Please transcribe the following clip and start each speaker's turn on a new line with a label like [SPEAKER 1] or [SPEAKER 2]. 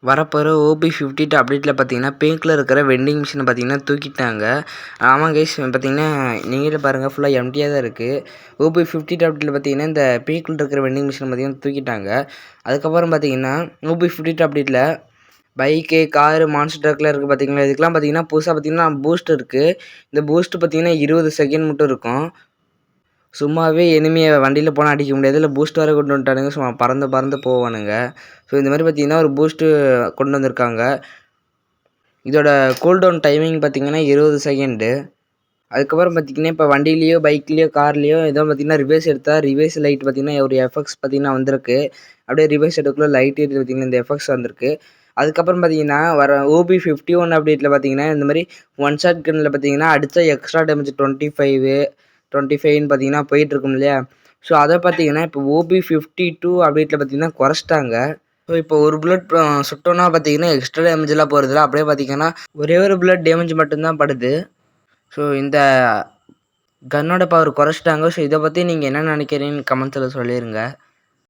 [SPEAKER 1] வரப்போகிற ஓபி 52 அப்டேட்டில் பார்த்தீங்கன்னா பிங்க்கில் இருக்கிற வெண்டிங் மிஷினை பார்த்தீங்கன்னா தூக்கிட்டாங்க. ஆமாம் கைஸ், பார்த்தீங்கன்னா நீங்களே பாருங்கள், ஃபுல்லாக எம்டியாக தான் இருக்குது. ஓபி 52 அப்டேட்டில் பார்த்தீங்கன்னா இந்த பிங்க்கில் இருக்கிற வெண்டிங் மிஷினை பார்த்தீங்கன்னா தூக்கிட்டாங்க. அதுக்கப்புறம் பார்த்தீங்கன்னா ஓபி 52 அப்டேட்டில் பைக்கு, காரு, மான்ஸ்டர் ட்ரக்லாம் இருக்குது பார்த்தீங்களா. இதுக்கெலாம் பார்த்தீங்கன்னா புதுசாக பார்த்தீங்கன்னா பூஸ்ட் இருக்குது. இந்த பூஸ்ட் பார்த்தீங்கன்னா 20 செகண்ட் மட்டும் இருக்கும். சும்மாவே எனிமியை வண்டியில் போனால் அடிக்க முடியாது, இல்லை பூஸ்ட் வேறு கொண்டு வந்துட்டானுங்க. சும்மா பறந்து பறந்து போவானுங்க. ஸோ இந்த மாதிரி பார்த்தீங்கன்னா ஒரு பூஸ்ட்டு கொண்டு வந்திருக்காங்க. இதோட கூல்டவுன் டைமிங் பார்த்தீங்கன்னா 20 செகண்டு. அதுக்கப்புறம் பார்த்தீங்கன்னா இப்போ வண்டியிலையோ, பைக்லேயோ, கார்லேயோ ஏதோ பார்த்தீங்கன்னா ரிவர்ஸ் எடுத்தால் ரிவர்ஸ் லைட் பார்த்தீங்கன்னா ஒரு எஃபெக்ட்ஸ் பார்த்தீங்கன்னா வந்திருக்கு. அப்படியே ரிவர்ஸ் எடுக்கக்குள்ள லைட் எரியுது பார்த்தீங்கன்னா, இந்த எஃபெக்ட்ஸ் வந்திருக்கு. அதுக்கப்புறம் பார்த்தீங்கன்னா வர ஓபி 51 அப்டேட்டில் பார்த்தீங்கன்னா இந்த மாதிரி ஒன் ஷாட் கன்னில் பார்த்தீங்கன்னா அடித்தா எக்ஸ்ட்ரா டேமேஜ் 25ன்னு பார்த்தீங்கன்னா போயிட்டுருக்கும் இல்லையா. ஸோ அதை பார்த்தீங்கன்னா இப்போ ஓபி 52 அப்டேட்டில் பார்த்தீங்கன்னா குறைச்சிட்டாங்க. ஸோ இப்போ ஒரு புல்லட் சுட்டோன்னா பார்த்தீங்கன்னா எக்ஸ்ட்ரா டேமேஜ்லாம் போகிறதில்ல. அப்படியே பார்த்தீங்கன்னா ஒரே ஒரு புல்லட் டேமேஜ் மட்டும்தான் படுது. ஸோ இந்த கன்னோட பவர் குறைச்சிட்டாங்க. ஸோ இதை பற்றி நீங்கள் என்ன நினைக்கிறீங்கன்னு கமெண்ட்ஸில் சொல்லிடுங்க.